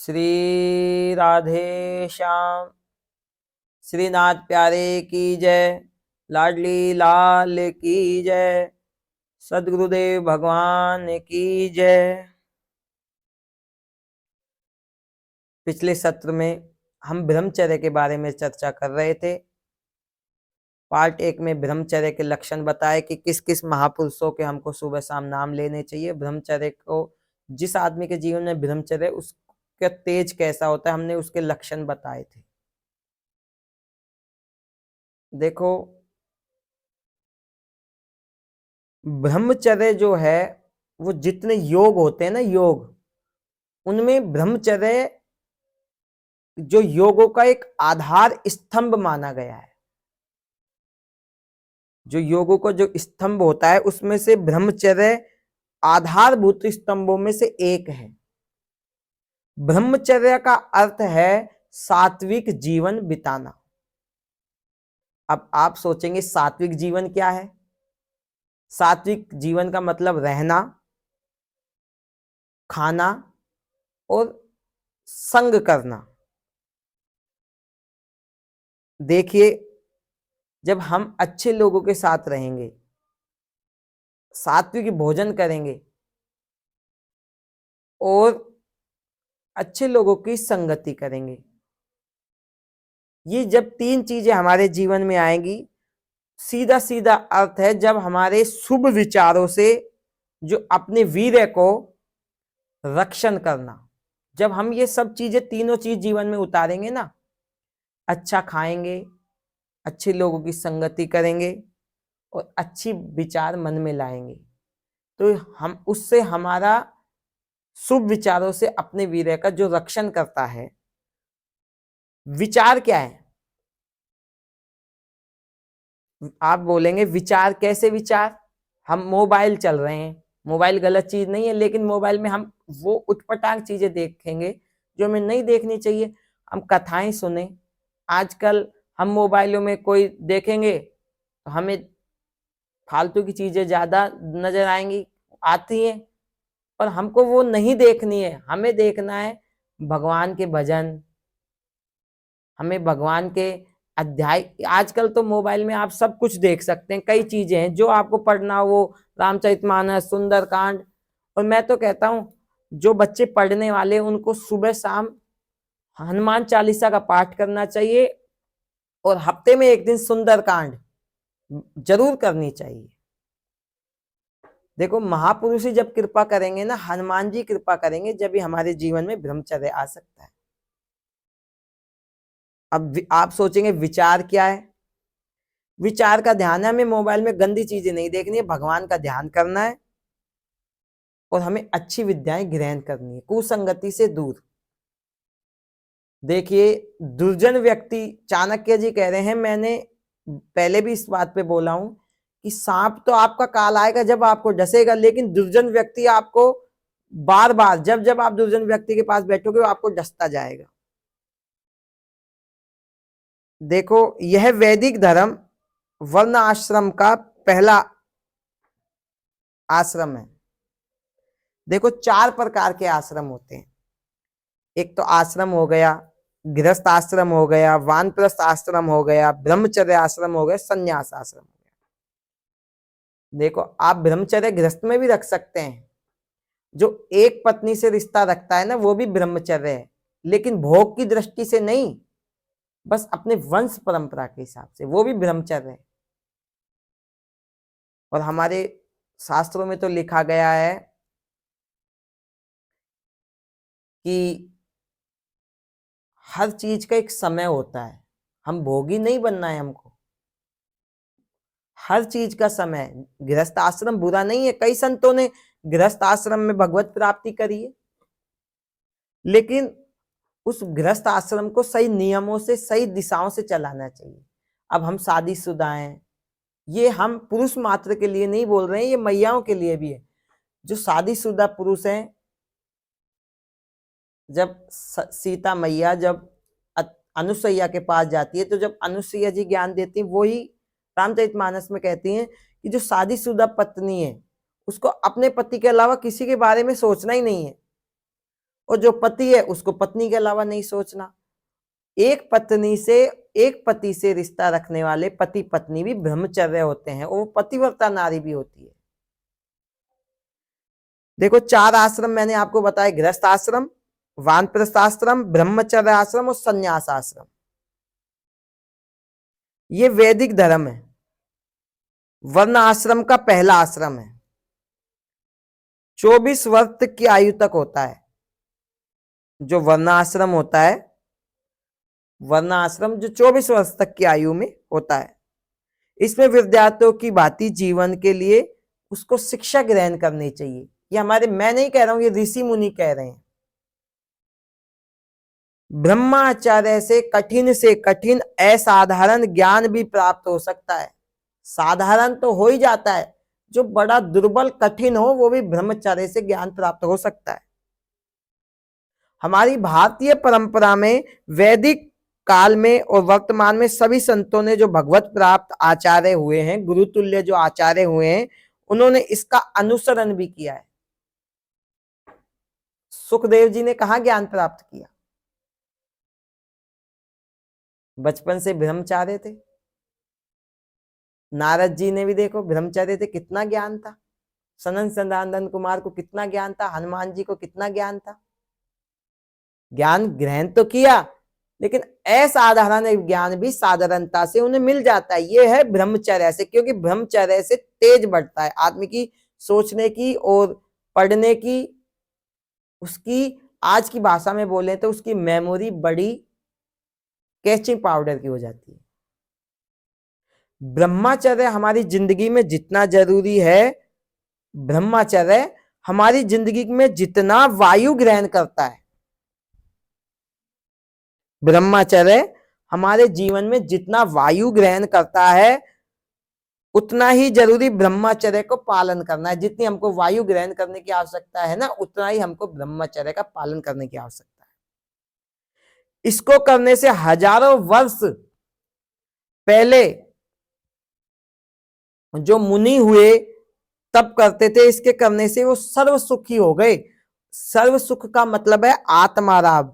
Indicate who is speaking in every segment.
Speaker 1: श्री राधे श्याम। श्रीनाथ प्यारे की जय। लाडली लाल की जय। सद्गुरुदेव भगवान की जय। पिछले सत्र में हम ब्रह्मचर्य के बारे में चर्चा कर रहे थे। पार्ट 1 में ब्रह्मचर्य के लक्षण बताए कि किस किस महापुरुषों के हमको सुबह शाम नाम लेने चाहिए। ब्रह्मचर्य को जिस आदमी के जीवन में ब्रह्मचर्य उसका तेज कैसा होता है, हमने उसके लक्षण बताए थे। देखो, ब्रह्मचर्य जो है वो जितने योग होते हैं ना, योग, उनमें ब्रह्मचर्य जो योगों का एक आधार स्तंभ माना गया है। जो योगों का जो स्तंभ होता है उसमें से ब्रह्मचर्य आधारभूत स्तंभों में से एक है। ब्रह्मचर्य का अर्थ है सात्विक जीवन बिताना। अब आप सोचेंगे सात्विक जीवन क्या है? सात्विक जीवन का मतलब रहना, खाना और संग करना। देखिए, जब हम अच्छे लोगों के साथ रहेंगे, सात्विक भोजन करेंगे और अच्छे लोगों की संगति करेंगे, ये जब तीन चीजें हमारे जीवन में आएंगी, सीधा सीधा अर्थ है जब हमारे शुभ विचारों से जो अपने वीर्य को रक्षण करना, जब हम ये सब चीजें तीनों चीज जीवन में उतारेंगे ना, अच्छा खाएंगे, अच्छे लोगों की संगति करेंगे और अच्छी विचार मन में लाएंगे, तो हम उससे हमारा शुभ विचारों से अपने वीर्य का जो रक्षण करता है। विचार क्या है? आप बोलेंगे विचार कैसे? विचार, हम मोबाइल चल रहे हैं, मोबाइल गलत चीज नहीं है, लेकिन मोबाइल में हम वो उटपटांग चीजें देखेंगे जो हमें नहीं देखनी चाहिए। हम कथाएं सुने, आजकल हम मोबाइलों में कोई देखेंगे तो हमें फालतू की चीजें ज्यादा नजर आएंगी, आती हैं, पर हमको वो नहीं देखनी है। हमें देखना है भगवान के भजन, हमें भगवान के अध्याय। आजकल तो मोबाइल में आप सब कुछ देख सकते हैं, कई चीजें हैं जो आपको पढ़ना हो, रामचरितमानस, सुंदरकांड। और मैं तो कहता हूं जो बच्चे पढ़ने वाले उनको सुबह शाम हनुमान चालीसा का पाठ करना चाहिए और हफ्ते में एक दिन सुंदरकांड जरूर करनी चाहिए। देखो, महापुरुष ही जब कृपा करेंगे ना, हनुमान जी कृपा करेंगे, जब भी हमारे जीवन में ब्रह्मचर्य आ सकता है। अब आप सोचेंगे विचार क्या है? विचार का ध्यान है, हमें मोबाइल में गंदी चीजें नहीं देखनी है, भगवान का ध्यान करना है और हमें अच्छी विद्याएं ग्रहण करनी है, कुसंगति से दूर। देखिए, दुर्जन व्यक्ति, चाणक्य जी कह रहे हैं, मैंने पहले भी इस बात पे बोला हूं कि सांप तो आपका काल आएगा जब आपको डसेगा, लेकिन दुर्जन व्यक्ति आपको बार बार, जब जब आप दुर्जन व्यक्ति के पास बैठोगे वो आपको डसता जाएगा। देखो, यह वैदिक धर्म वर्ण आश्रम का पहला आश्रम है। देखो, 4 प्रकार के आश्रम होते हैं। एक तो आश्रम हो गया, गृहस्थ आश्रम हो गया, वानप्रस्थ आश्रम हो गया, ब्रह्मचर्य आश्रम हो गया, संन्यास आश्रम हो गया। देखो, आप ब्रह्मचर्य गृहस्थ में भी रख सकते हैं। जो एक पत्नी से रिश्ता रखता है ना, वो भी ब्रह्मचर्य है, लेकिन भोग की दृष्टि से नहीं, बस अपने वंश परंपरा के हिसाब से, वो भी ब्रह्मचर्य है। और हमारे शास्त्रों में तो लिखा गया है कि हर चीज का एक समय होता है, हम भोगी नहीं बनना है हमको, हर चीज का समय। गृहस्थ आश्रम बुरा नहीं है, कई संतों ने गृहस्थ आश्रम में भगवत प्राप्ति करी है, लेकिन उस गृहस्थ आश्रम को सही नियमों से, सही दिशाओं से चलाना चाहिए। अब हम शादीशुदा हैं, ये हम पुरुष मात्र के लिए नहीं बोल रहे हैं, ये मैयाओं के लिए भी है। जो शादीशुदा पुरुष हैं, जब सीता मैया जब अनुसैया के पास जाती है, तो जब अनुसैया जी ज्ञान देती हैं, वही रामचरितमानस में कहती हैं कि जो शादीशुदा पत्नी है उसको अपने पति के अलावा किसी के बारे में सोचना ही नहीं है। और जो पति है उसको पत्नी के अलावा नहीं सोचना। एक पति से रिश्ता रखने वाले पति पत्नी भी ब्रह्मचर्य होते हैं, और वो पतिव्रता नारी भी होती है। देखो 4 आश्रम मैंने आपको बताया, गृहस्थ आश्रम, वानप्रस्थ आश्रम, ब्रह्मचर्य आश्रम और संन्यास आश्रम। ये वैदिक धर्म है। वर्ण आश्रम का पहला आश्रम है, 24 वर्ष की आयु तक होता है। जो वर्ण आश्रम होता है, वर्ण आश्रम जो 24 वर्ष तक की आयु में होता है, इसमें विद्यार्थियों की भांति जीवन के लिए उसको शिक्षा ग्रहण करनी चाहिए। ये हमारे, मैं नहीं कह रहा हूं, ये ऋषि मुनि कह रहे हैं। ब्रह्माचार्य से कठिन असाधारण ज्ञान भी प्राप्त हो सकता है। साधारण तो हो ही जाता है, जो बड़ा दुर्बल कठिन हो वो भी ब्रह्मचर्य से ज्ञान प्राप्त हो सकता है। हमारी भारतीय परंपरा में वैदिक काल में और वर्तमान में सभी संतों ने जो भगवत प्राप्त आचार्य हुए हैं, गुरुतुल्य जो आचार्य हुए हैं, उन्होंने इसका अनुसरण भी किया है। सुखदेव जी ने कहा ज्ञान प्राप्त किया? बचपन से ब्रह्मचार्य थे। नारद जी ने भी देखो ब्रह्मचार्य थे, कितना ज्ञान था। सनन सनंदन कुमार को कितना ज्ञान था, हनुमान जी को कितना ज्ञान था। ज्ञान ग्रहण तो किया, लेकिन असाधारण ज्ञान भी साधारणता से उन्हें मिल जाता है। ये है ब्रह्मचर्य से, क्योंकि ब्रह्मचर्य से तेज बढ़ता है आदमी की सोचने की और पढ़ने की, उसकी आज की भाषा में बोले तो उसकी मेमोरी बड़ी कैचिंग पाउडर की हो जाती है। ब्रह्मचर्य हमारी जिंदगी में जितना जरूरी है, ब्रह्मचर्य हमारी जिंदगी में जितना वायु ग्रहण करता है, ब्रह्मचर्य हमारे जीवन में जितना वायु ग्रहण करता है, उतना ही जरूरी ब्रह्मचर्य को पालन करना है। जितनी हमको वायु ग्रहण करने की आवश्यकता है ना, उतना ही हमको ब्रह्मचर्य का पालन करने की आवश्यकता है। इसको करने से हजारों वर्ष पहले जो मुनि हुए तब करते थे, इसके करने से वो सर्व सुखी हो गए। सर्व सुख का मतलब है आत्माराम।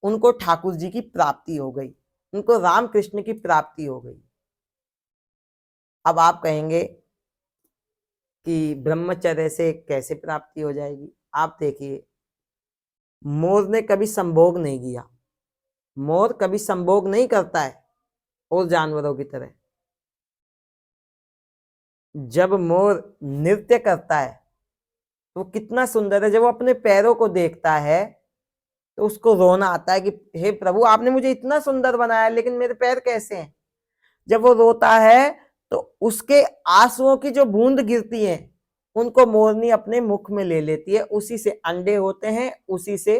Speaker 1: उनको ठाकुर जी की प्राप्ति हो गई, उनको राम कृष्ण की प्राप्ति हो गई। अब आप कहेंगे कि ब्रह्मचर्य से कैसे प्राप्ति हो जाएगी? आप देखिए, मोर ने कभी संभोग नहीं किया। मोर कभी संभोग नहीं करता है और जानवरों की तरह। जब मोर नृत्य करता है तो कितना सुंदर है। जब वो अपने पैरों को देखता है तो उसको रोना आता है कि हे प्रभु, आपने मुझे इतना सुंदर बनाया, लेकिन मेरे पैर कैसे हैं। जब वो रोता है तो उसके आंसुओं की जो बूंद गिरती है, उनको मोरनी अपने मुख में ले लेती है। उसी से अंडे होते हैं, उसी से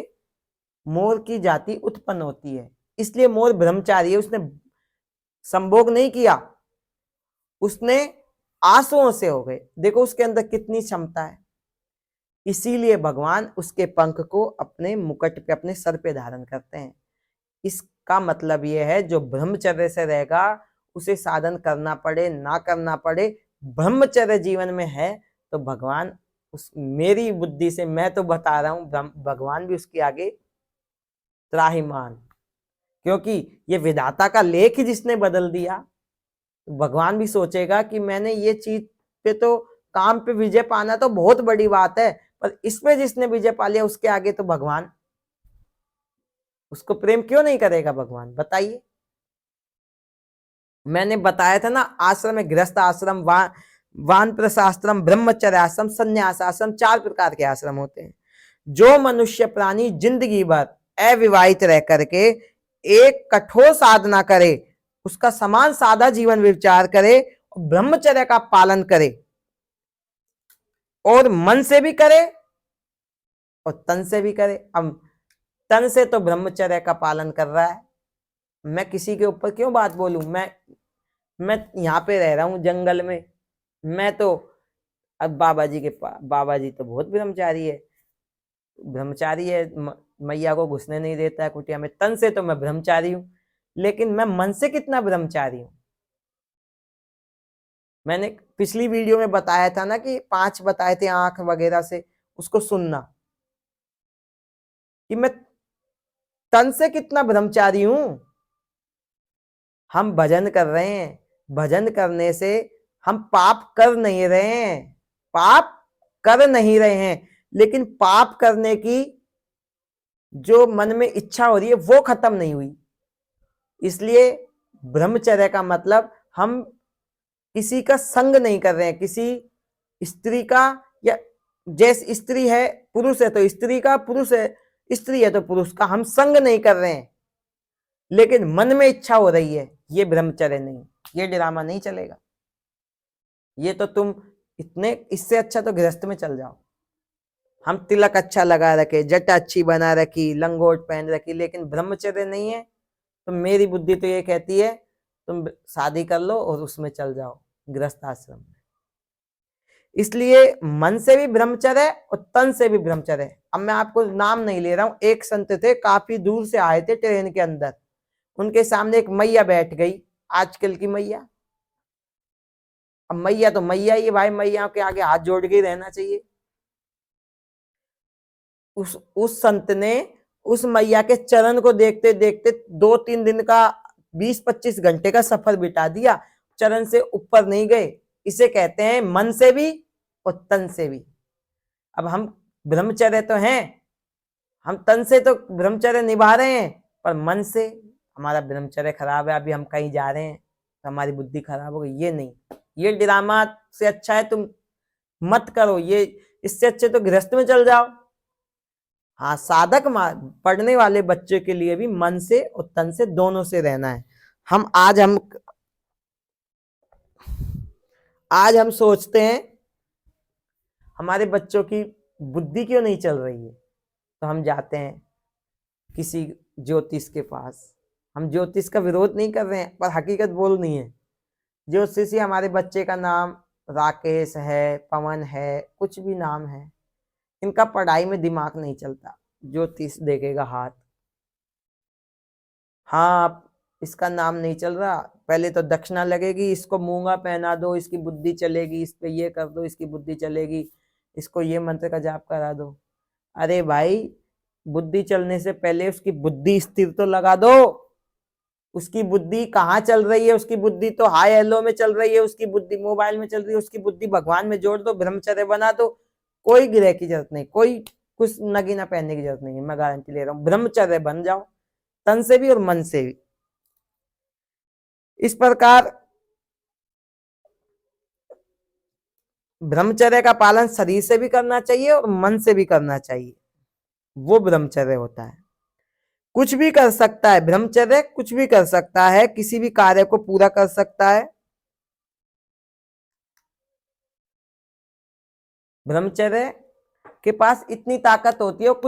Speaker 1: मोर की जाति उत्पन्न होती है। इसलिए मोर ब्रह्मचारी है, उसने संभोग नहीं किया, उसने आंसुओं से हो गए। देखो उसके अंदर कितनी क्षमता है। इसीलिए भगवान उसके पंख को अपने मुकुट पे, अपने सर पे धारण करते हैं। इसका मतलब यह है, जो ब्रह्मचर्य से रहेगा उसे साधन करना पड़े ना करना पड़े, ब्रह्मचर्य जीवन में है तो भगवान उस, मेरी बुद्धि से मैं तो बता रहा हूं, भगवान भी उसके आगे त्राहिमाम। क्योंकि ये विधाता का लेख ही जिसने बदल दिया, तो भगवान भी सोचेगा कि मैंने ये चीज पे तो, काम पे विजय पाना तो बहुत बड़ी बात है, पर इसमें जिसने विजय पा लिया उसके आगे तो भगवान उसको प्रेम क्यों नहीं करेगा? भगवान बताइए। मैंने बताया था ना, आश्रम में गृहस्थ आश्रम, वानप्रस्थ आश्रम, ब्रह्मचर्य आश्रम, संन्यास आश्रम, 4 प्रकार के आश्रम होते हैं। जो मनुष्य प्राणी जिंदगी भर अविवाहित रह करके एक कठोर साधना करे, उसका समान सादा जीवन विचार करे, ब्रह्मचर्य का पालन करे, और मन से भी करे और तन से भी करे। अब तन से तो ब्रह्मचर्य का पालन कर रहा है, मैं किसी के ऊपर क्यों बात बोलूं। मैं यहाँ पे रह रहा हूं जंगल में, मैं तो, अब बाबा जी के पास, बाबा जी तो बहुत ब्रह्मचारी है, मैया को घुसने नहीं देता है कुटिया में। तन से तो मैं ब्रह्मचारी हूं, लेकिन मैं मन से कितना ब्रह्मचारी हूं। मैंने पिछली वीडियो में बताया था ना कि 5 बताए थे आंख वगैरह से, उसको सुनना। कि मैं तन से कितना ब्रह्मचारी हूं। हम भजन कर रहे हैं, भजन करने से हम पाप कर नहीं रहे हैं, पाप कर नहीं रहे हैं, लेकिन पाप करने की जो मन में इच्छा हो रही है वो खत्म नहीं हुई। इसलिए ब्रह्मचर्य का मतलब हम किसी का संग नहीं कर रहे हैं, किसी स्त्री का, या जैसे स्त्री है पुरुष है तो स्त्री का, पुरुष है स्त्री है तो पुरुष का, हम संग नहीं कर रहे हैं, लेकिन मन में इच्छा हो रही है, ये ब्रह्मचर्य नहीं, ये ड्रामा नहीं चलेगा। ये तो तुम इतने, इससे अच्छा तो गृहस्थ में चल जाओ। हम तिलक अच्छा लगा रखे, जटा अच्छी बना रखी, लंगोट पहन रखी, लेकिन ब्रह्मचर्य नहीं है, तो मेरी बुद्धि तो ये कहती है तुम शादी कर लो और उसमें चल जाओ, गृहस्थ आश्रम में। इसलिए मन से भी ब्रह्मचर्य है और तन से भी ब्रह्मचर्य है। अब मैं आपको नाम नहीं ले रहा हूं, एक संत थे, काफी दूर से आए थे ट्रेन के अंदर, उनके सामने एक मैया बैठ गई, आजकल की मैया। अब मैया तो मैया ही भाई, मैया के आगे हाथ जोड़ के ही रहना चाहिए। उस संत ने उस मैया के चरण को देखते देखते 2-3 दिन का, 20-25 घंटे का सफर बिता दिया, चरण से ऊपर नहीं गए। इसे कहते हैं मन से भी और तन से भी। अब हम ब्रह्मचर्य तो हैं, हम तन से तो ब्रह्मचर्य निभा रहे हैं, पर मन से हमारा ब्रह्मचर्य खराब है, अभी हम कहीं जा रहे हैं तो हमारी बुद्धि खराब हो गई, ये नहीं। ये ड्रामा से अच्छा है तुम मत करो, ये इससे अच्छे तो गृहस्थ में चल जाओ। हाँ, साधक पढ़ने वाले बच्चे के लिए भी मन से और तन से दोनों से रहना है। आज हम सोचते हैं हमारे बच्चों की बुद्धि क्यों नहीं चल रही है, तो हम जाते हैं किसी ज्योतिष के पास। हम ज्योतिष का विरोध नहीं कर रहे हैं, पर हकीकत बोलनी है। ज्योतिष से हमारे बच्चे का नाम राकेश है, पवन है, कुछ भी नाम है, इनका पढ़ाई में दिमाग नहीं चलता, ज्योतिष देखेगा हाथ, हाँ इसका नाम नहीं चल रहा, पहले तो दक्षिणा लगेगी, इसको मूंगा पहना दो, इसकी बुद्धि चलेगी, इस पे ये कर दो, इसकी बुद्धि चलेगी, इसको ये मंत्र का जाप करा दो। अरे भाई, बुद्धि चलने से पहले उसकी बुद्धि स्थिर तो लगा दो। उसकी बुद्धि कहाँ चल रही है? उसकी बुद्धि तो हाई हेलो में चल रही है, उसकी बुद्धि मोबाइल में चल रही है, उसकी बुद्धि भगवान में जोड़ दो, ब्रह्मचर्य बना दो, कोई ग्रह की जरूरत नहीं, कोई कुछ नगीना पहनने की जरूरत नहीं है, मैं गारंटी ले रहा हूँ, ब्रह्मचर्य बन जाओ, तन से भी और मन से भी। इस प्रकार ब्रह्मचर्य का पालन शरीर से भी करना चाहिए और मन से भी करना चाहिए, वो ब्रह्मचर्य होता है। कुछ भी कर सकता है ब्रह्मचर्य, कुछ भी कर सकता है, किसी भी कार्य को पूरा कर सकता है। ब्रह्मचर्य के पास इतनी ताकत होती है, कुछ